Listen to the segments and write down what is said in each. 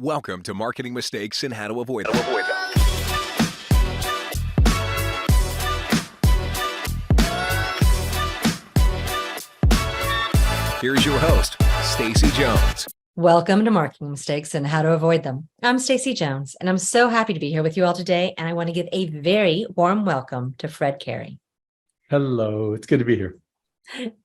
Welcome to Marketing Mistakes and How to Avoid Them. Here's your host, Stacey Jones. Welcome to Marketing Mistakes and How to Avoid Them. I'm Stacey Jones, and I'm so happy to be here with you all today. And I want to give a very warm welcome to Fred Cary. Hello, it's good to be here.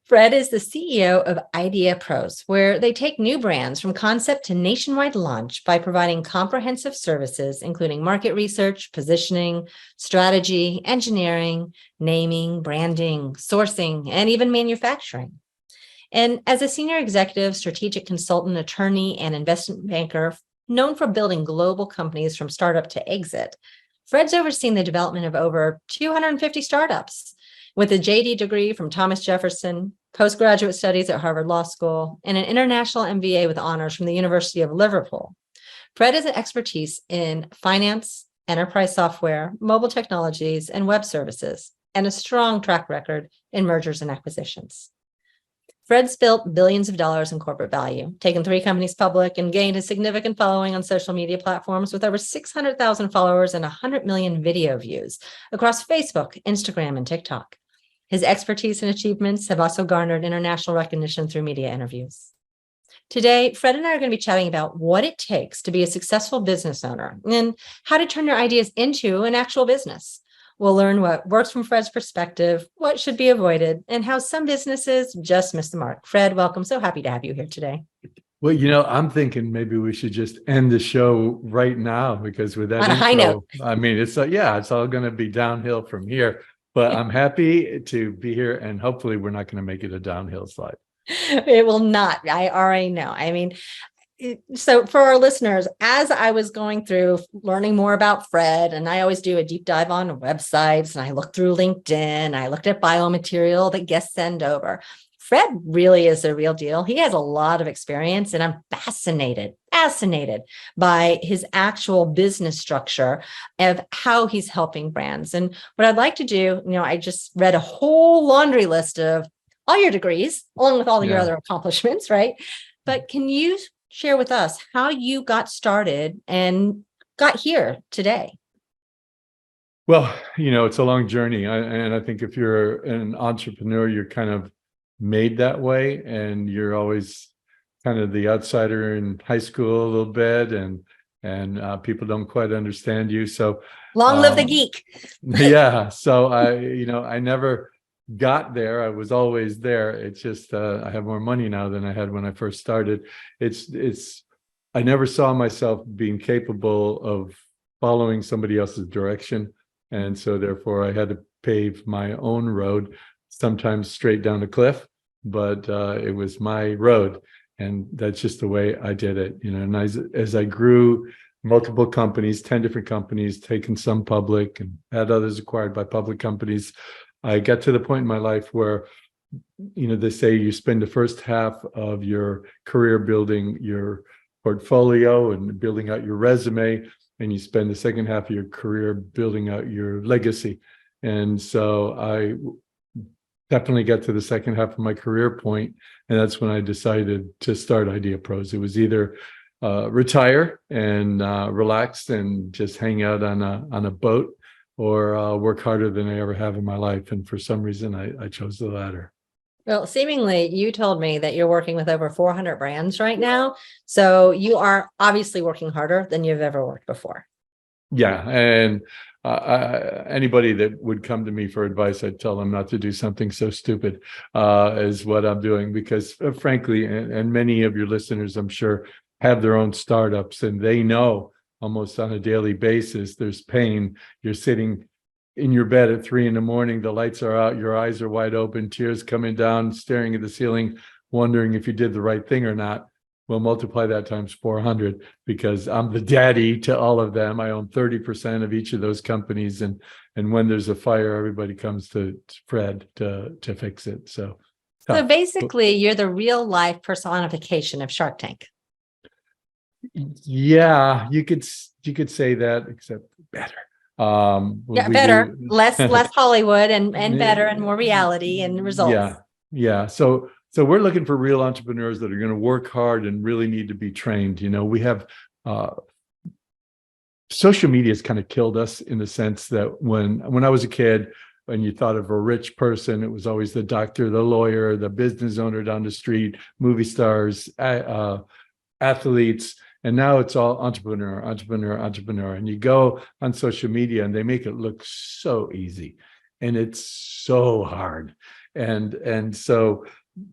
Fred is the CEO of IdeaPros, where they take new brands from concept to nationwide launch by providing comprehensive services, including market research, positioning, strategy, engineering, naming, branding, sourcing, and even manufacturing. And as a senior executive, strategic consultant, attorney, and investment banker, known for building global companies from startup to exit, Fred's overseen the development of over 250 startups. With a JD degree from Thomas Jefferson, postgraduate studies at Harvard Law School, and an international MBA with honors from the University of Liverpool, Fred has an expertise in finance, enterprise software, mobile technologies, and web services, and a strong track record in mergers and acquisitions. Fred's built billions of dollars in corporate value, taken 3 companies public, and gained a significant following on social media platforms with over 600,000 followers and 100 million video views across Facebook, Instagram, and TikTok. His expertise and achievements have also garnered international recognition through media interviews. Today, Fred and I are going to be chatting about what it takes to be a successful business owner and how to turn your ideas into an actual business. We'll learn what works from Fred's perspective, what should be avoided, and how some businesses just miss the mark. Fred, welcome. So happy to have you here today. Well, I'm thinking maybe we should just end the show right now, because with that on a high note, I mean, it's all going to be downhill from here. But I'm happy to be here, and hopefully we're not going to make it a downhill slide. It will not. I already know. I mean, so for our listeners, as I was going through learning more about Fred, and I always do a deep dive on websites, and I looked through LinkedIn, I looked at biomaterial that guests send over. Fred really is the real deal. He has a lot of experience, and I'm fascinated by his actual business structure of how he's helping brands. And what I'd like to do, I just read a whole laundry list of all your degrees, along with all your other accomplishments, right? But can you share with us how you got started and got here today? Well, it's a long journey. And I think if you're an entrepreneur, you're kind of made that way, and you're always kind of the outsider in high school a little bit, and people don't quite understand you. So long live the geek. Yeah. So I never got there. I was always there. It's just I have more money now than I had when I first started. I never saw myself being capable of following somebody else's direction, and so therefore I had to pave my own road, sometimes straight down a cliff, but it was my road, and that's just the way I did it. And as I grew, multiple companies, 10 different companies, taken some public and had others acquired by public companies, I got to the point in my life where, they say you spend the first half of your career building your portfolio and building out your resume, and you spend the second half of your career building out your legacy. And so I definitely got to the second half of my career point, and that's when I decided to start IdeaPros. It was either retire and relax and just hang out on a boat, or work harder than I ever have in my life. And for some reason, I chose the latter. Well, seemingly, you told me that you're working with over 400 brands right now. So you are obviously working harder than you've ever worked before. Yeah. And anybody that would come to me for advice, I'd tell them not to do something so stupid as what I'm doing, because frankly, and many of your listeners, I'm sure, have their own startups, and they know almost on a daily basis there's pain. You're sitting in your bed at 3 a.m, the lights are out, your eyes are wide open, tears coming down, staring at the ceiling, wondering if you did the right thing or not. Well, multiply that times 400, because I'm the daddy to all of them. I own 30% of each of those companies, and when there's a fire, everybody comes to Fred to fix it. So basically, you're the real life personification of Shark Tank. Yeah, you could say that, except better. Better, less Hollywood, and better and more reality and results. Yeah. So we're looking for real entrepreneurs that are going to work hard and really need to be trained. We have social media has kind of killed us in the sense that when I was a kid, when you thought of a rich person, it was always the doctor, the lawyer, the business owner down the street, movie stars, athletes, and now it's all entrepreneur, entrepreneur, entrepreneur. And you go on social media and they make it look so easy, and it's so hard. And so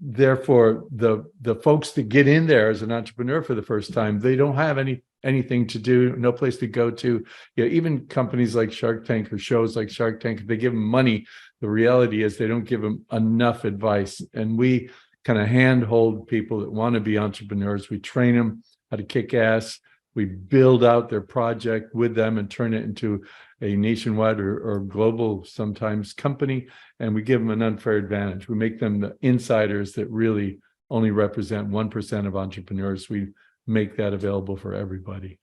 therefore the folks that get in there as an entrepreneur for the first time, they don't have anything to do, no place to go to. Even companies like Shark Tank or shows like Shark Tank, if they give them money, the reality is they don't give them enough advice. And we kind of handhold people that want to be entrepreneurs. We train them how to kick ass. We build out their project with them and turn it into a nationwide or global sometimes company. And we give them an unfair advantage. We make them the insiders that really only represent 1% of entrepreneurs. We make that available for everybody.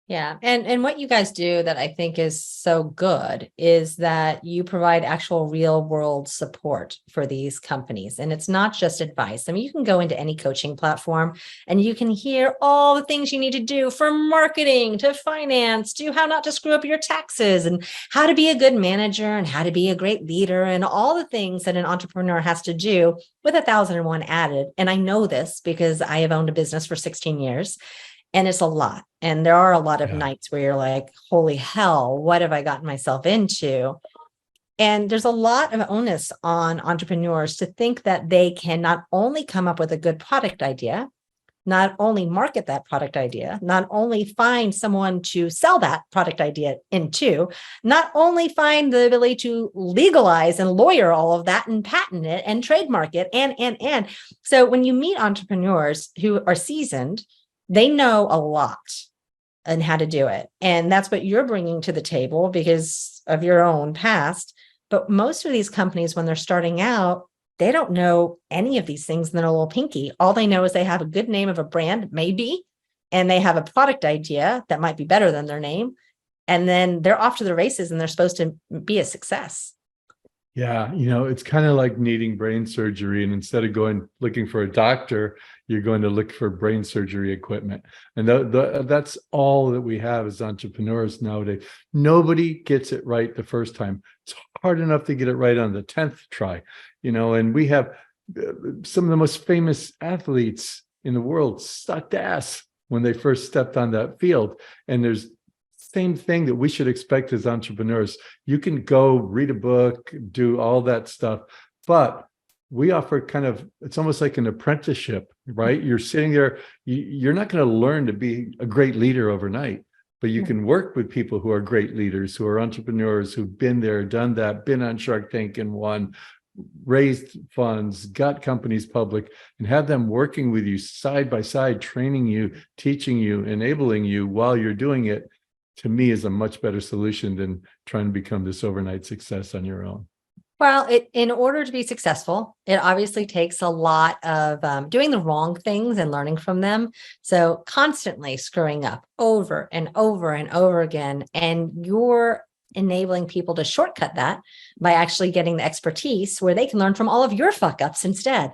Yeah. And what you guys do that I think is so good is that you provide actual real world support for these companies. And it's not just advice. I mean, you can go into any coaching platform and you can hear all the things you need to do, from marketing to finance to how not to screw up your taxes and how to be a good manager and how to be a great leader and all the things that an entrepreneur has to do, with 1,001 added. And I know this because I have owned a business for 16 years. And it's a lot. And there are a lot of nights where you're like, holy hell, what have I gotten myself into? And there's a lot of onus on entrepreneurs to think that they can not only come up with a good product idea, not only market that product idea, not only find someone to sell that product idea into, not only find the ability to legalize and lawyer all of that and patent it and trademark it. And so when you meet entrepreneurs who are seasoned, they know a lot and how to do it. And that's what you're bringing to the table because of your own past. But most of these companies, when they're starting out, they don't know any of these things and they're a little pinky. All they know is they have a good name of a brand, maybe, and they have a product idea that might be better than their name. And then they're off to the races and they're supposed to be a success. Yeah, it's kind of like needing brain surgery, and instead of going looking for a doctor, you're going to look for brain surgery equipment. And that's all that we have as entrepreneurs nowadays. Nobody gets it right the first time. It's hard enough to get it right on the 10th try, and we have some of the most famous athletes in the world sucked ass when they first stepped on that field. And there's same thing that we should expect as entrepreneurs. You can go read a book, do all that stuff, but we offer it's almost like an apprenticeship, right? You're sitting there, you're not going to learn to be a great leader overnight, but you can work with people who are great leaders, who are entrepreneurs, who've been there, done that, been on Shark Tank and won, raised funds, got companies public, and have them working with you side by side, training you, teaching you, enabling you while you're doing it. To me, is a much better solution than trying to become this overnight success on your own. Well, in order to be successful, it obviously takes a lot of doing the wrong things and learning from them. So constantly screwing up over and over and over again. And you're enabling people to shortcut that by actually getting the expertise where they can learn from all of your fuck ups instead.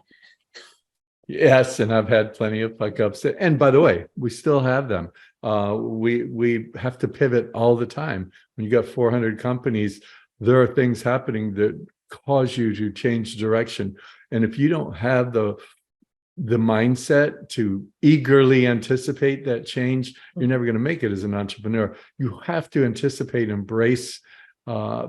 Yes, and I've had plenty of fuck ups. And by the way, we still have them. We have to pivot all the time. When you got 400 companies, there are things happening that cause you to change direction. And if you don't have the mindset to eagerly anticipate that change, you're never going to make it as an entrepreneur. You have to anticipate, embrace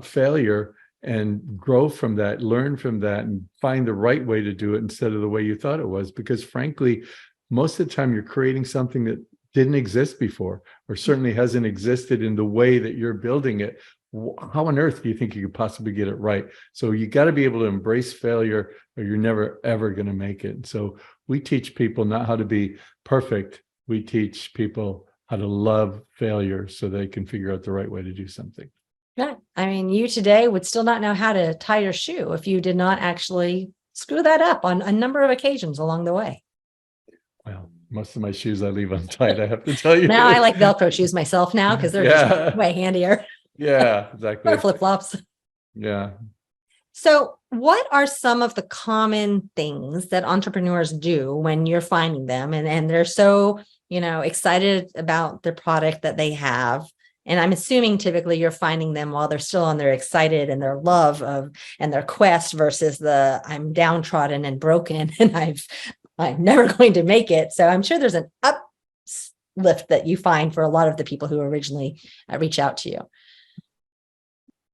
failure, and grow from that, learn from that, and find the right way to do it instead of the way you thought it was. Because frankly, most of the time you're creating something that didn't exist before, or certainly hasn't existed in the way that you're building it. How on earth do you think you could possibly get it right? So you got to be able to embrace failure, or you're never, ever going to make it. So we teach people not how to be perfect. We teach people how to love failure so they can figure out the right way to do something. Yeah. I mean, you today would still not know how to tie your shoe if you did not actually screw that up on a number of occasions along the way. Well, most of my shoes I leave untied, I have to tell you. Now I like Velcro shoes myself now because they're just way handier. Yeah, exactly. Or flip-flops. Yeah. So what are some of the common things that entrepreneurs do when you're finding them and they're so, excited about the product that they have. And I'm assuming typically you're finding them while they're still on their excited and their love of and their quest versus the I'm downtrodden and broken and I'm never going to make it. So I'm sure there's an uplift that you find for a lot of the people who originally reach out to you.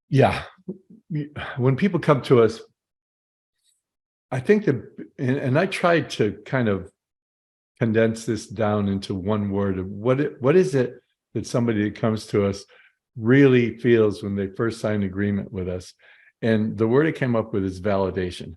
Yeah. When people come to us, I think that, and I tried to kind of condense this down into one word of what is it that somebody that comes to us really feels when they first sign an agreement with us. And the word I came up with is validation,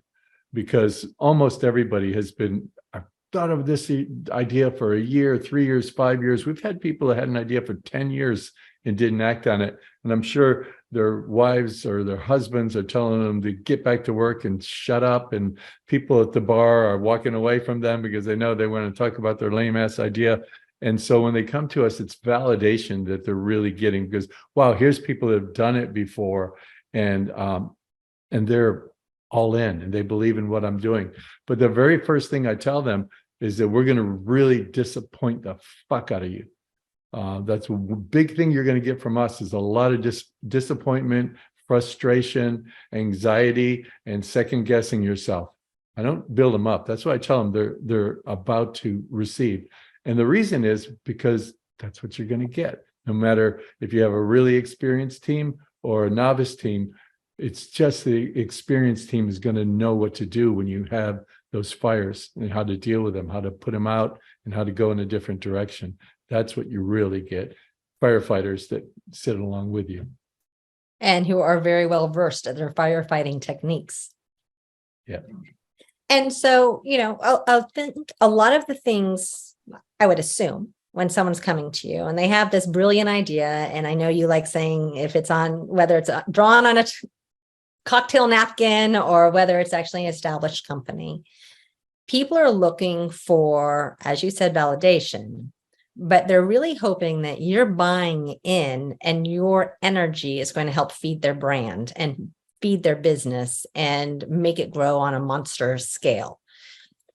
because almost everybody has been, I've thought of this idea for a year, 3 years, 5 years. We've had people that had an idea for 10 years and didn't act on it. And I'm sure their wives or their husbands are telling them to get back to work and shut up. And people at the bar are walking away from them because they know they want to talk about their lame ass idea. And so when they come to us, it's validation that they're really getting, because, wow, here's people that have done it before, and they're all in and they believe in what I'm doing. But the very first thing I tell them is that we're going to really disappoint the fuck out of you. That's a big thing you're going to get from us, is a lot of disappointment, frustration, anxiety, and second guessing yourself. I don't build them up. That's what I tell them they're about to receive. And the reason is because that's what you're going to get. No matter if you have a really experienced team or a novice team, it's just the experienced team is going to know what to do when you have those fires and how to deal with them, how to put them out, and how to go in a different direction. That's what you really get. Firefighters that sit along with you. And who are very well versed at their firefighting techniques. Yeah. And so, I think a lot of the things I would assume when someone's coming to you and they have this brilliant idea, and I know you like saying if it's on, whether it's drawn on a cocktail napkin or whether it's actually an established company, people are looking for, as you said, validation, but they're really hoping that you're buying in and your energy is going to help feed their brand and feed their business and make it grow on a monster scale.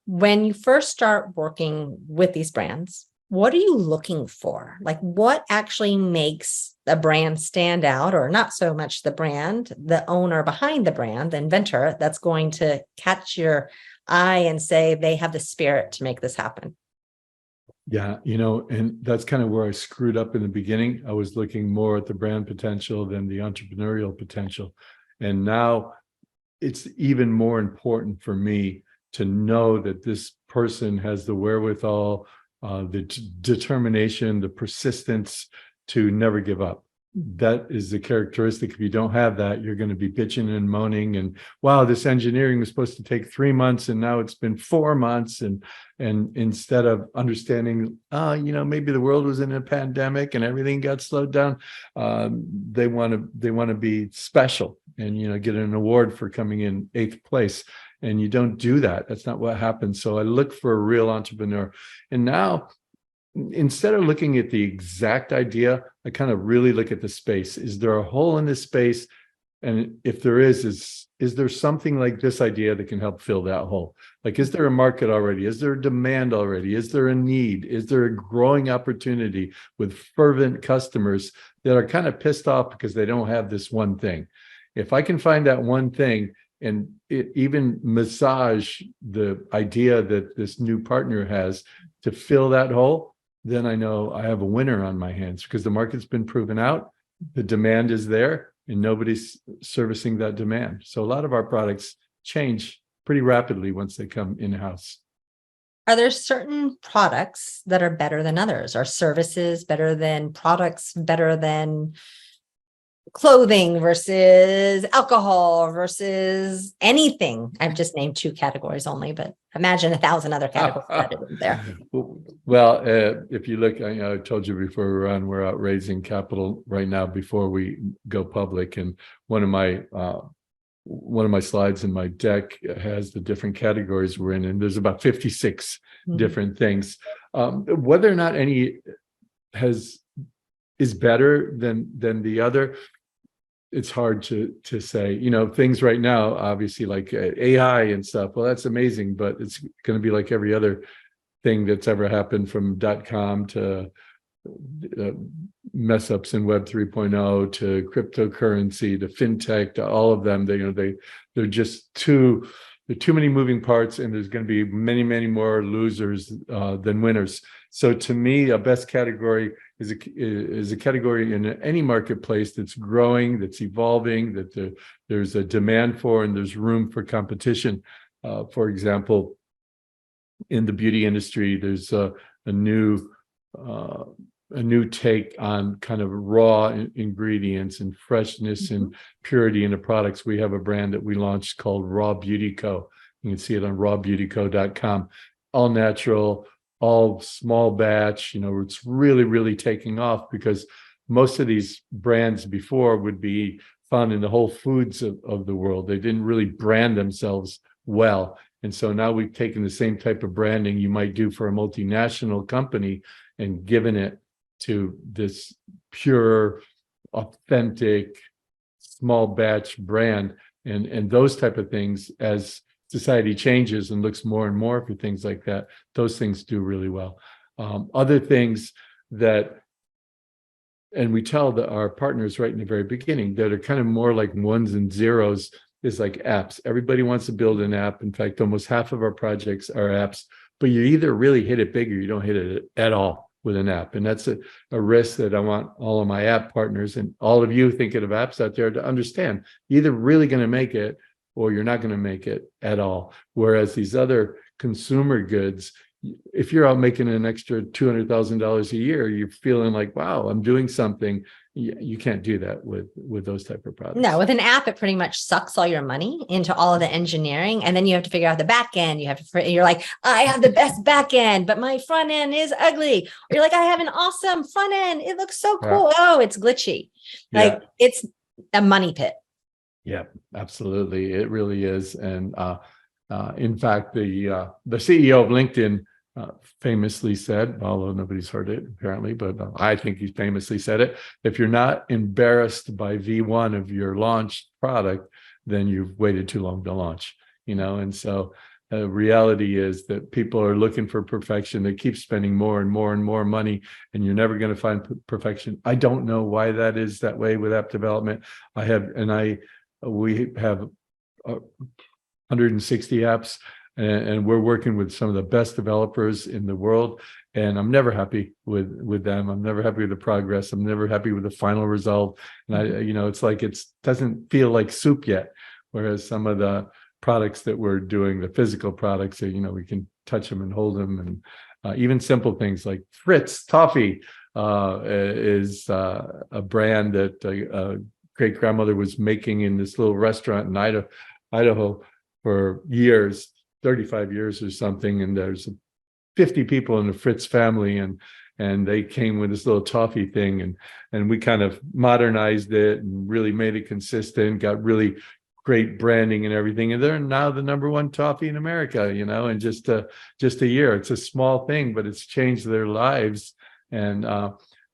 When you first start working with these brands, what are you looking for? Like, what actually makes a brand stand out, or not so much the brand, the owner behind the brand, the inventor, that's going to catch your eye and say they have the spirit to make this happen? Yeah, and that's kind of where I screwed up in the beginning. I was looking more at the brand potential than the entrepreneurial potential. And now it's even more important for me to know that this person has the wherewithal, the determination, the persistence to never give up. That is the characteristic. If you don't have that, you're going to be bitching and moaning and, wow, this engineering was supposed to take 3 months and now it's been 4 months. And instead of understanding, maybe the world was in a pandemic and everything got slowed down, they want to be special and, get an award for coming in 8th place. And you don't do that. That's not what happens. So I look for a real entrepreneur. And now, instead of looking at the exact idea, I kind of really look at the space. Is there a hole in this space? And if there is there something like this idea that can help fill that hole? Like, is there a market already? Is there a demand already? Is there a need? Is there a growing opportunity with fervent customers that are kind of pissed off because they don't have this one thing? If I can find that one thing and it even massage the idea that this new partner has to fill that hole, then I know I have a winner on my hands, because the market's been proven out, the demand is there, and nobody's servicing that demand. So a lot of our products change pretty rapidly once they come in-house. Are there certain products that are better than others? Are services better than products, better than clothing versus alcohol versus anything? I've just named 2 categories only, but imagine 1,000 other categories added in there. Well, if you look, I told you before we're out raising capital right now before we go public, and one of my slides in my deck has the different categories we're in, and there's about 56 different things. Whether or not any is better than the other, it's hard to say. Things right now, obviously, like AI and stuff, well, that's amazing, but it's going to be like every other thing that's ever happened from .com to mess ups in Web 3.0 to cryptocurrency to fintech to all of them. They're just too many moving parts, and there's going to be many more losers than winners. So to me, a best category is a category in any marketplace that's growing, that's evolving, that there's a demand for, and there's room for competition. For example, in the beauty industry, there's a new take on kind of raw ingredients and freshness and purity in the products. We have a brand that we launched called Raw Beauty Co. You can see it on rawbeautyco.com. All natural, all small batch. It's really taking off, because most of these brands before would be found in the Whole Foods of the world. They didn't really brand themselves well. And so now we've taken the same type of branding you might do for a multinational company and given it to this pure, authentic, small batch brand. And those type of things, as society changes and looks more and more for things like that, those things do really well. Other things that, and we tell our partners right in the very beginning, that are kind of more like ones and zeros, is like apps. Everybody wants to build an app. In fact, almost half of our projects are apps, but you either really hit it big or you don't hit it at all with an app. And that's a risk that I want all of my app partners and all of you thinking of apps out there to understand. You're either really going to make it or you're not going to make it at all. Whereas these other consumer goods, if you're out making an extra $200,000 a year, you're feeling like, wow, I'm doing something. You can't do that with those type of products. No, with an app, it pretty much sucks all your money into all of the engineering. And then you have to figure out the back end. You're like, I have the best back end, but my front end is ugly. Or you're like, I have an awesome front end. It looks so cool. Yeah. Oh, it's glitchy. Like it's a money pit. Yeah, absolutely. It really is. And in fact, the CEO of LinkedIn famously said, although nobody's heard it apparently, but I think he famously said it, if you're not embarrassed by V1 of your launch product, then you've waited too long to launch, and so the reality is that people are looking for perfection. They keep spending more and more money, and you're never going to find perfection. I don't know why that is that way with app development. We have 160 apps, and we're working with some of the best developers in the world, and I'm never happy with them. I'm never happy with the progress. I'm never happy with the final result. And it's like it doesn't feel like soup yet. Whereas some of the products that we're doing, the physical products, we can touch them and hold them, and even simple things like Fritz Toffee is a brand that a great grandmother was making in this little restaurant in Idaho for years. 35 years or something, and there's 50 people in the Fritz family, and they came with this little toffee thing, and we kind of modernized it and really made it consistent, got really great branding and everything, and they're now the #1 toffee in America, in just a year. It's a small thing, but it's changed their lives and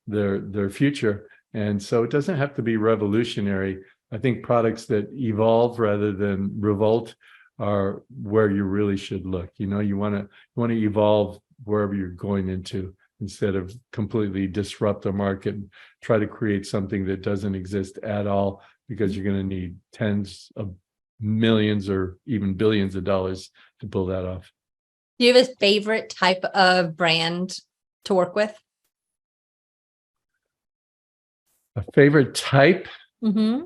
their future. And so it doesn't have to be revolutionary. I think products that evolve rather than revolt are where you really should look. You want to evolve wherever you're going into, instead of completely disrupt the market and try to create something that doesn't exist at all, because you're going to need tens of millions or even billions of dollars to pull that off. Do you have a favorite type of brand to work with? A favorite type? Mm-hmm.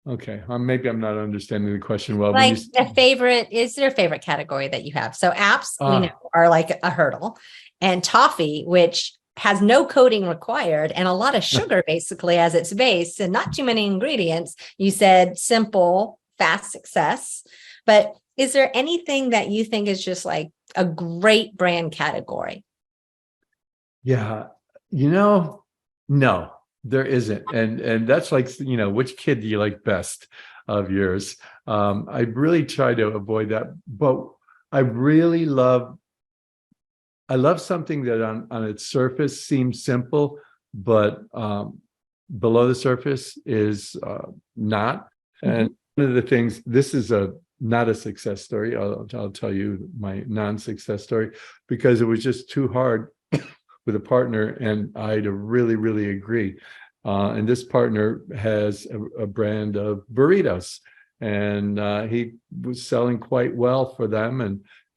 Okay, maybe I'm not understanding the question well. Like is there a favorite category that you have? So apps, we know, are like a hurdle, and toffee, which has no coating required and a lot of sugar basically as its base and not too many ingredients. You said simple, fast success, but is there anything that you think is just like a great brand category? Yeah, no. There isn't. And that's like, which kid do you like best of yours? I really try to avoid that, but I love something that on its surface seems simple, but below the surface is not. And one of the things, this is a not a success story. I'll tell you my non-success story, because it was just too hard with a partner and I to really agree. And this partner has a brand of burritos, and he was selling quite well for them.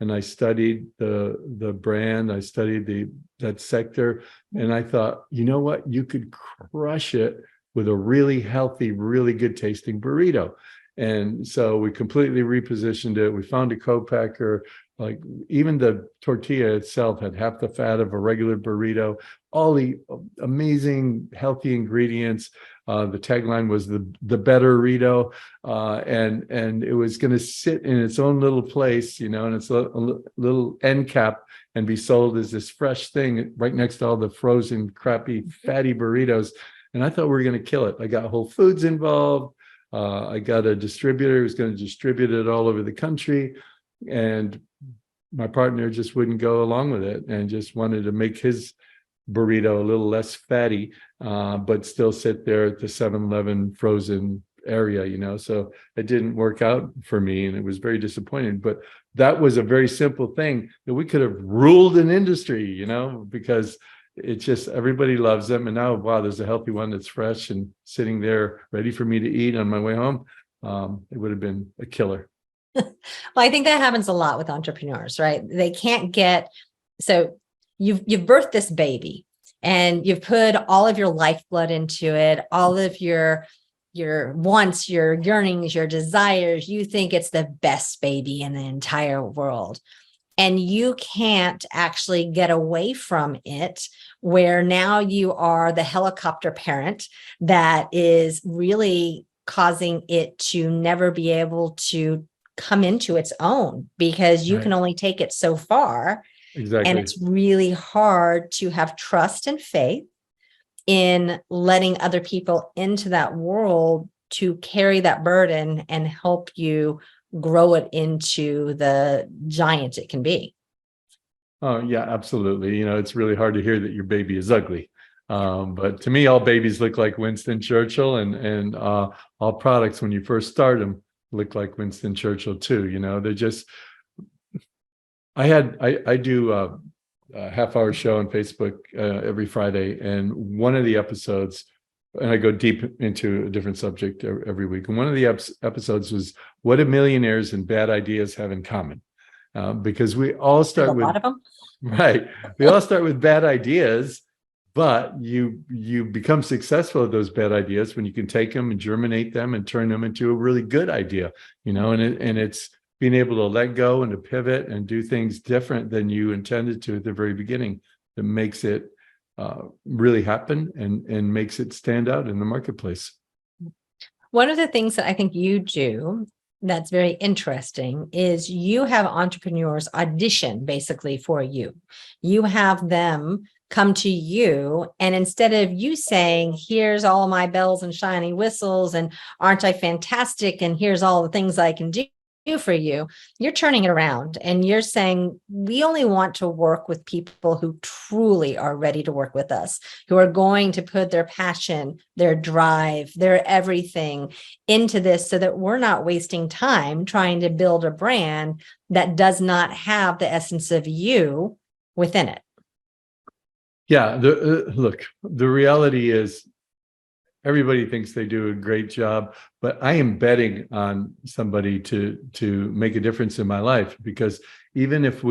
And I studied the brand, I studied that sector, and I thought, you know what, you could crush it with a really healthy, really good tasting burrito. And so we completely repositioned it. We found a co-packer. Like, even the tortilla itself had half the fat of a regular burrito, all the amazing healthy ingredients. The tagline was the better burrito, and it was going to sit in its own little place, and it's a little end cap, and be sold as this fresh thing right next to all the frozen, crappy, fatty burritos. And I thought we were going to kill it. I got Whole Foods involved. I got a distributor who's going to distribute it all over the country. And my partner just wouldn't go along with it and just wanted to make his burrito a little less fatty, but still sit there at the 7-Eleven frozen area, so it didn't work out for me, and it was very disappointing. But that was a very simple thing that we could have ruled an industry, because it's just, everybody loves them. And now, wow, there's a healthy one that's fresh and sitting there ready for me to eat on my way home. It would have been a killer. Well, I think that happens a lot with entrepreneurs, right? They can't get, so you've birthed this baby and you've put all of your lifeblood into it, all of your wants, your yearnings, your desires. You think it's the best baby in the entire world. And you can't actually get away from it, where now you are the helicopter parent that is really causing it to never be able to come into its own, because you can only take it so far. Exactly. And it's really hard to have trust and faith in letting other people into that world to carry that burden and help you grow it into the giant it can be. Oh, yeah, absolutely. It's really hard to hear that your baby is ugly. But to me, all babies look like Winston Churchill, and all products, when you first start them, look like Winston Churchill too. They're just, I do a half-hour show on Facebook every Friday, and one of the episodes, and I go deep into a different subject every week. And one of the episodes was, what do millionaires and bad ideas have in common? Because we all start with a lot of them. Right. We all start with bad ideas, but you become successful at those bad ideas when you can take them and germinate them and turn them into a really good idea, and it's being able to let go and to pivot and do things different than you intended to at the very beginning that makes it really happen and makes it stand out in the marketplace. One of the things that I think you do that's very interesting is you have entrepreneurs audition basically for you. You have them come to you, and instead of you saying, here's all my bells and shiny whistles and aren't I fantastic and here's all the things I can do for you, you're turning it around and you're saying, we only want to work with people who truly are ready to work with us, who are going to put their passion, their drive, their everything into this, so that we're not wasting time trying to build a brand that does not have the essence of you within it. Yeah, look, the reality is, everybody thinks they do a great job, but I am betting on somebody to make a difference in my life, because even if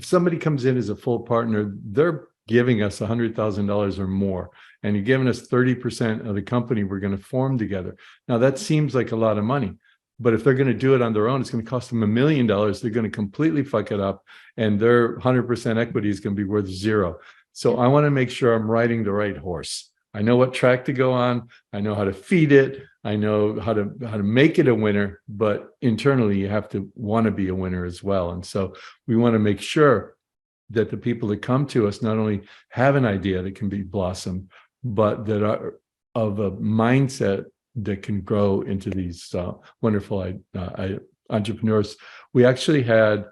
somebody comes in as a full partner, they're giving us $100,000 or more, and you're giving us 30% of the company we're going to form together. Now that seems like a lot of money, but if they're going to do it on their own, it's going to cost them $1 million. They're going to completely fuck it up, and their 100% equity is going to be worth zero. So I want to make sure I'm riding the right horse. I know what track to go on. I know how to feed it. I know how to make it a winner, but internally you have to want to be a winner as well. And so we want to make sure that the people that come to us not only have an idea that can be blossomed, but that are of a mindset that can grow into these wonderful entrepreneurs. We actually had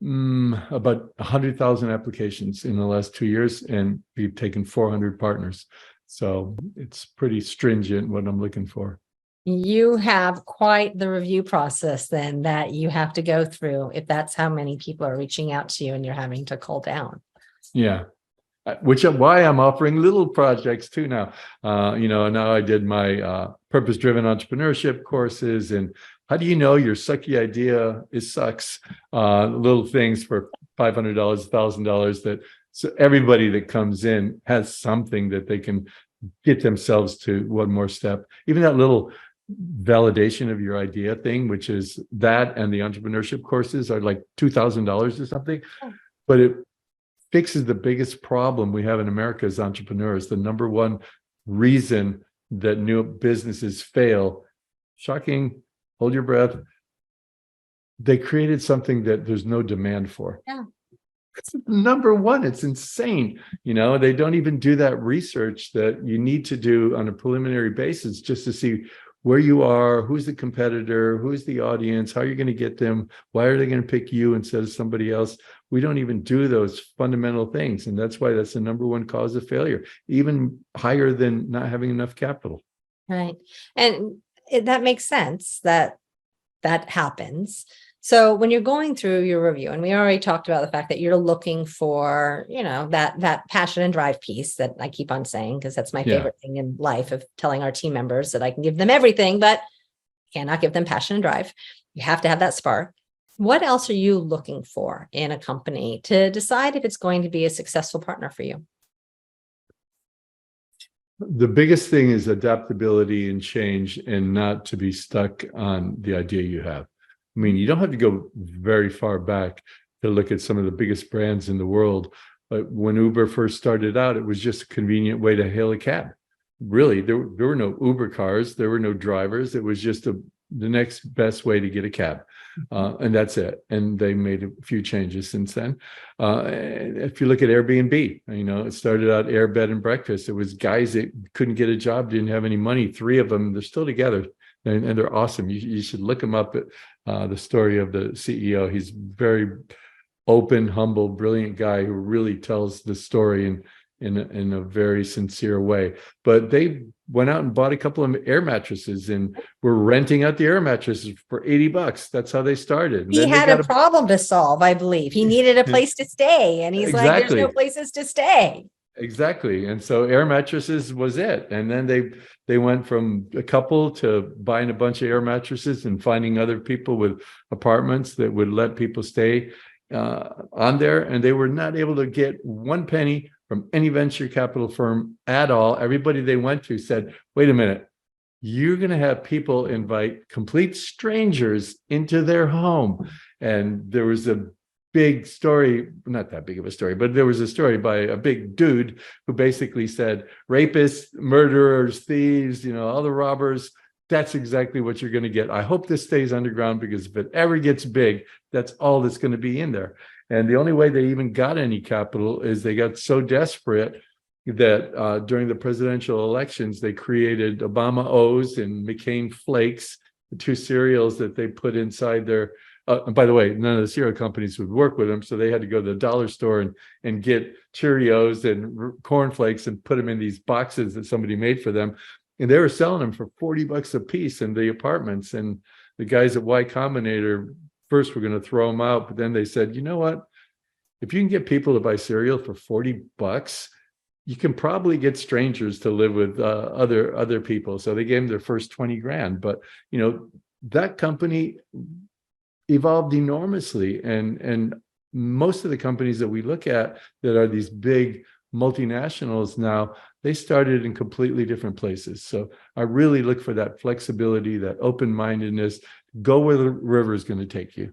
about 100,000 applications in the last 2 years, and we've taken 400 partners. So it's pretty stringent what I'm looking for. You have quite the review process then that you have to go through if that's how many people are reaching out to you and you're having to cull down. Yeah. Which is why I'm offering little projects too now. Now I did my purpose-driven entrepreneurship courses, and how do you know your sucky idea sucks? Little things for $500, $1,000 that so everybody that comes in has something that they can get themselves to one more step. Even that little validation of your idea thing, which is that, and the entrepreneurship courses are like $2,000 or something, but it fixes the biggest problem we have in America as entrepreneurs. The number one reason that new businesses fail, shocking, hold your breath, they created something that there's no demand for. Yeah. It's number one. It's insane. They don't even do that research that you need to do on a preliminary basis just to see where you are, who's the competitor, who's the audience, how you're going to get them, why are they going to pick you instead of somebody else? We don't even do those fundamental things. And that's why that's the number one cause of failure, even higher than not having enough capital. Right. And that makes sense that happens. So when you're going through your review, and we already talked about the fact that you're looking for, that passion and drive piece that I keep on saying, because that's my favorite thing in life, of telling our team members that I can give them everything, but cannot give them passion and drive. You have to have that spark. What else are you looking for in a company to decide if it's going to be a successful partner for you? The biggest thing is adaptability and change, and not to be stuck on the idea you have. I mean, you don't have to go very far back to look at some of the biggest brands in the world. But when Uber first started out, it was just a convenient way to hail a cab. Really, there were no Uber cars. There were no drivers. It was just the next best way to get a cab. And that's it. And they made a few changes since then. If you look at Airbnb, it started out air, bed, and breakfast. It was guys that couldn't get a job, didn't have any money. 3 of them, they're still together. And they're awesome. You should look them up at the story of the CEO. He's very open, humble, brilliant guy who really tells the story in a very sincere way. But they went out and bought a couple of air mattresses and were renting out the air mattresses for $80. That's how they started. And he had a problem to solve, I believe. He needed a place to stay, and he's like, "There's no places to stay." Exactly. And so air mattresses was it. And then they went from a couple to buying a bunch of air mattresses and finding other people with apartments that would let people stay on there. And they were not able to get one penny from any venture capital firm at all. Everybody they went to said, wait a minute, you're going to have people invite complete strangers into their home. And there was a big story, not that big of a story, but there was a story by a big dude who basically said, rapists, murderers, thieves, all the robbers, that's exactly what you're going to get. I hope this stays underground, because if it ever gets big, that's all that's going to be in there. And the only way they even got any capital is they got so desperate that during the presidential elections, they created Obama O's and McCain Flakes, the 2 cereals that they put inside their and by the way, none of the cereal companies would work with them, so they had to go to the dollar store and get Cheerios and cornflakes and put them in these boxes that somebody made for them. And they were selling them for $40 a piece in the apartments. And the guys at Y Combinator first were going to throw them out, but then they said, you know what? If you can get people to buy cereal for $40, you can probably get strangers to live with other people. So they gave them their first 20 grand. But that company evolved enormously, and most of the companies that we look at that are these big multinationals now, they started in completely different places. So I really look for that flexibility, that open-mindedness. Go where the river is going to take you,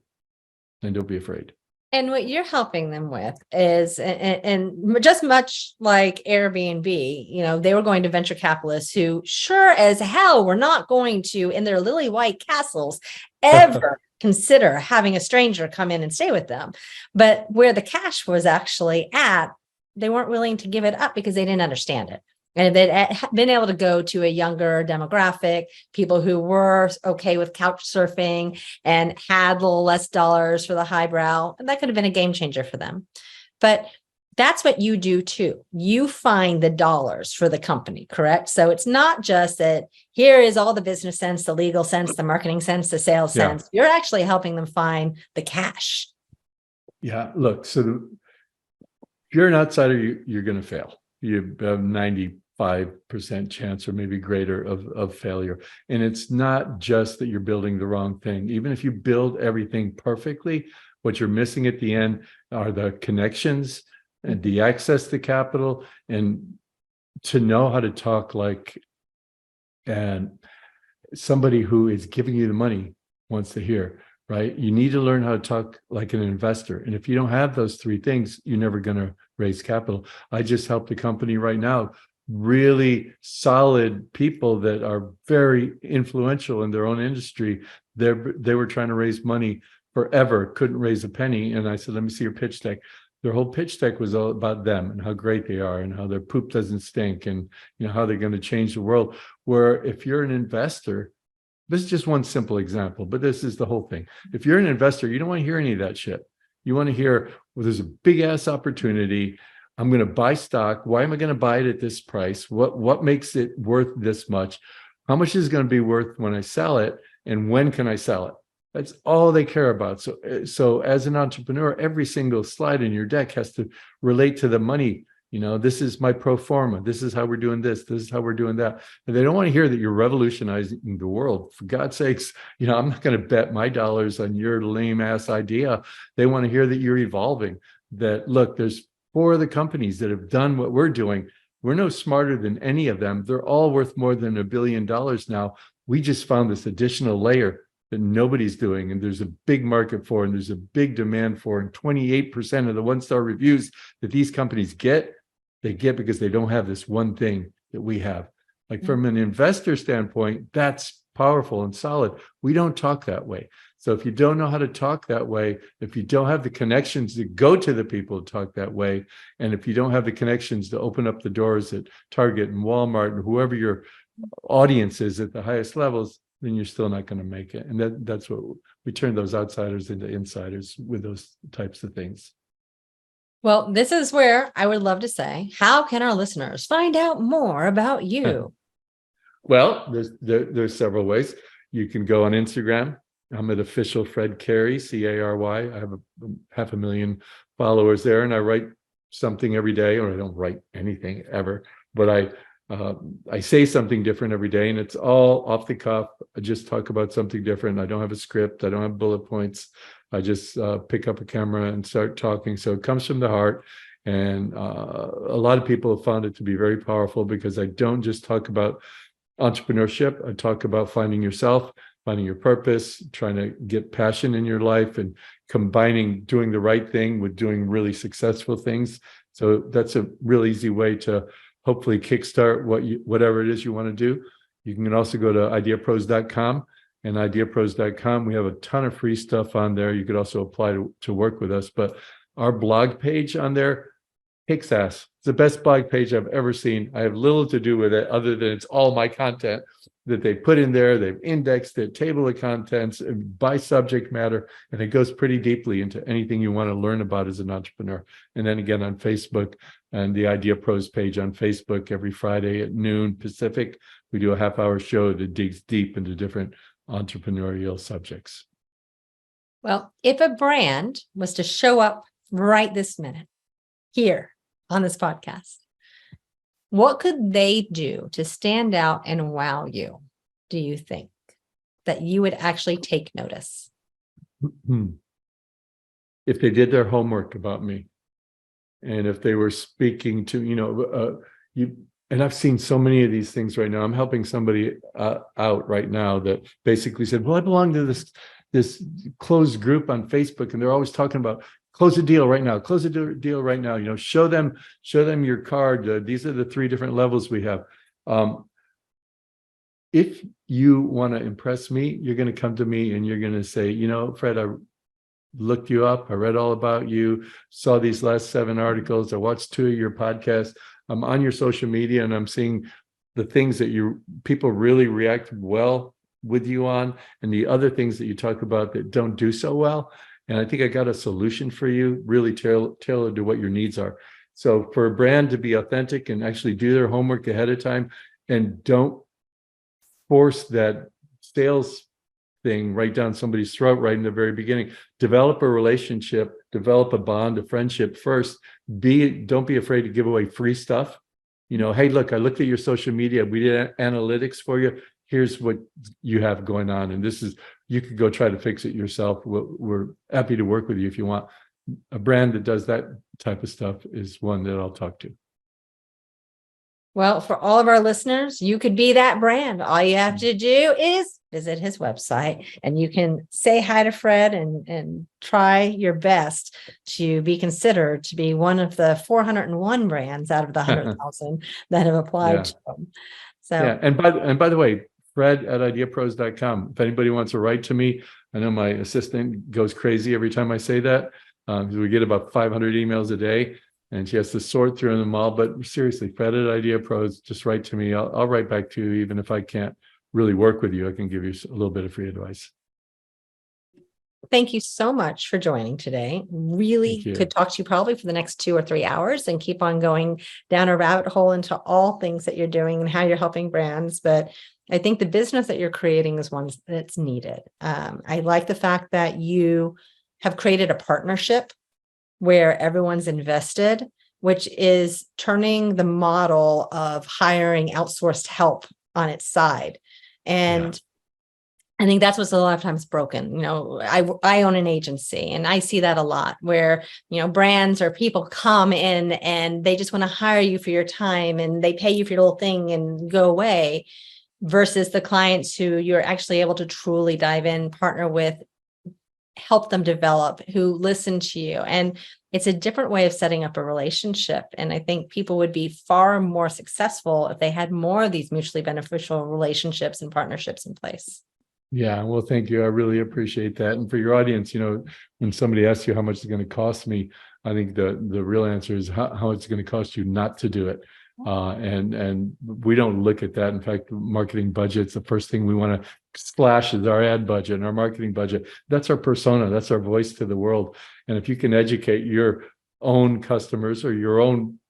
and don't be afraid. And what you're helping them with is, and just much like Airbnb, they were going to venture capitalists who sure as hell were not going to, in their lily white castles, ever consider having a stranger come in and stay with them. But where the cash was actually at, they weren't willing to give it up because they didn't understand it. And they'd been able to go to a younger demographic, people who were okay with couch surfing and had a little less dollars for the highbrow. And that could have been a game changer for them. But that's what you do too. You find the dollars for the company, correct? So it's not just that here is all the business sense, the legal sense, the marketing sense, the sales sense. You're actually helping them find the cash. Yeah. Look, so if you're an outsider, you're going to fail. You have 95% chance or maybe greater of failure. And it's not just that you're building the wrong thing. Even if you build everything perfectly, what you're missing at the end are the connections and the access to capital, and to know how to talk like and somebody who is giving you the money wants to hear, right? You need to learn how to talk like an investor. And if you don't have those three things, you're never going to raise capital. I just helped a company right now, really solid people that are very influential in their own industry. They were trying to raise money forever, couldn't raise a penny. And I said, let me see your pitch deck. Their whole pitch deck was all about them and how great they are and how their poop doesn't stink and how they're going to change the world. Where if you're an investor, this is just one simple example, but this is the whole thing. If you're an investor, you don't want to hear any of that shit. You want to hear, well, there's a big ass opportunity. I'm going to buy stock. Why am I going to buy it at this price? What makes it worth this much? How much is it going to be worth when I sell it? And when can I sell it? That's all they care about. So as an entrepreneur, every single slide in your deck has to relate to the money. This is my pro forma. This is how we're doing this. This is how we're doing that. And they don't want to hear that you're revolutionizing the world. For God's sakes, I'm not going to bet my dollars on your lame ass idea. They want to hear that you're evolving. That look, there's 4 other companies that have done what we're doing. We're no smarter than any of them. They're all worth more than $1 billion now. We just found this additional layer that nobody's doing, and there's a big market for, and there's a big demand for, and 28% of the 1-star reviews that these companies get, they get because they don't have this one thing that we have. Like from an investor standpoint, that's powerful and solid. We don't talk that way. So if you don't know how to talk that way, if you don't have the connections to go to the people to talk that way, and if you don't have the connections to open up the doors at Target and Walmart and whoever your audience is at the highest levels, then you're still not going to make it. And that's what we turn those outsiders into insiders with those types of things. Well, this is where I would love to say, how can our listeners find out more about you? Well, there's several ways. You can go on Instagram. I'm at official Fred Cary, Cary. I have 500,000 followers there, and I write something every day, or I don't write anything ever, but I say something different every day, and it's all off the cuff. I just talk about something different. I don't have a script. I don't have bullet points. I just pick up a camera and start talking. So it comes from the heart. And a lot of people have found it to be very powerful because I don't just talk about entrepreneurship. I talk about finding yourself, finding your purpose, trying to get passion in your life, and combining doing the right thing with doing really successful things. So that's a real easy way to hopefully kickstart whatever it is you want to do. You can also go to IdeaPros.com, and IdeaPros.com, we have a ton of free stuff on there. You could also apply to work with us, but our blog page on there kicks ass. It's the best blog page I've ever seen. I have little to do with it other than it's all my content that they put in there. They've indexed it, table of contents by subject matter, and it goes pretty deeply into anything you want to learn about as an entrepreneur. And then again on Facebook, and the IdeaPros page on Facebook every Friday at noon Pacific, we do a half-hour show that digs deep into different entrepreneurial subjects. Well, if a brand was to show up right this minute here on this podcast, what could they do to stand out and wow you, do you think, that you would actually take notice? If they did their homework about me, and if they were speaking to, and I've seen so many of these things right now. I'm helping somebody out right now that basically said, well, I belong to this closed group on Facebook, and they're always talking about close a deal right now, close a deal right now, show them your card. These are the 3 different levels we have. If you want to impress me, you're going to come to me and you're going to say, Fred, I looked you up. I read all about you, saw these last 7 articles. I watched 2 of your podcasts. I'm on your social media, and I'm seeing the things that people really react well with you on, and the other things that you talk about that don't do so well. And I think I got a solution for you, really tailored to what your needs are. So for a brand to be authentic and actually do their homework ahead of time, and don't force that sales thing right down somebody's throat right in the very beginning. Develop a relationship, develop a bond, a friendship first. Don't be afraid to give away free stuff. Hey, look, I looked at your social media. We did analytics for you. Here's what you have going on. And you could go try to fix it yourself. We're happy to work with you if you want. A brand that does that type of stuff is one that I'll talk to. Well, for all of our listeners, you could be that brand. All you have to do is visit his website, and you can say hi to Fred and try your best to be considered to be one of the 401 brands out of the 100,000 that have applied to him. So yeah, and by the way, Fred@IdeaPros.com. If anybody wants to write to me, I know my assistant goes crazy every time I say that. We get about 500 emails a day, and she has to sort through them all. But seriously, Fred@IdeaPros, just write to me. I'll write back to you, even if I can't really work with you. I can give you a little bit of free advice. thank you so much for joining today. Really could talk to you probably for the next 2 or 3 hours and keep on going down a rabbit hole into all things that you're doing and how you're helping brands. But I think the business that you're creating is one that's needed. I like the fact that you have created a partnership where everyone's invested, which is turning the model of hiring outsourced help on its side. And I think that's what's a lot of times broken. I own an agency, and I see that a lot where, brands or people come in and they just want to hire you for your time, and they pay you for your little thing and go away, versus the clients who you're actually able to truly dive in, partner with, help them develop, who listen to you. And it's a different way of setting up a relationship. And I think people would be far more successful if they had more of these mutually beneficial relationships and partnerships in place. Yeah, well, thank you. I really appreciate that. And for your audience, when somebody asks you how much it's going to cost me, I think the real answer is how it's going to cost you not to do it. And we don't look at that. In fact, marketing budgets, the first thing we want to slash is our ad budget and our marketing budget. That's our persona. That's our voice to the world. And if you can educate your own customers or your own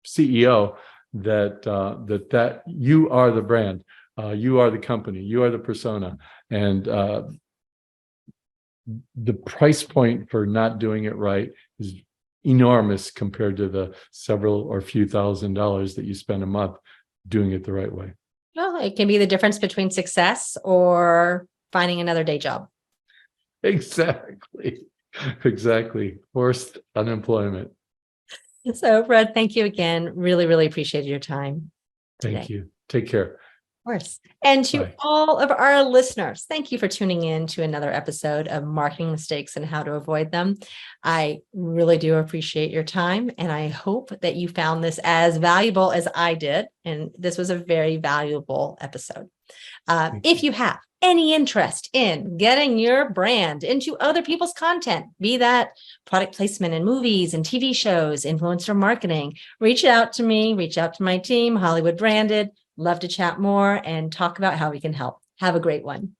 CEO that you are the brand, you are the company, you are the persona, and the price point for not doing it right is enormous compared to the several or few $1,000s that you spend a month doing it the right way. Well, it can be the difference between success or finding another day job. Exactly. Forced unemployment. So, Fred, thank you again. Really, really appreciated your time today. Thank you. Take care. Of course. And to Bye. all of our listeners, thank you for tuning in to another episode of Marketing Mistakes and How to Avoid Them. I really do appreciate your time, and I hope that you found this as valuable as I did. And this was a very valuable episode. If you have any interest in getting your brand into other people's content, be that product placement in movies and TV shows, influencer marketing, reach out to me, reach out to my team, Hollywood Branded. Love to chat more and talk about how we can help. Have a great one.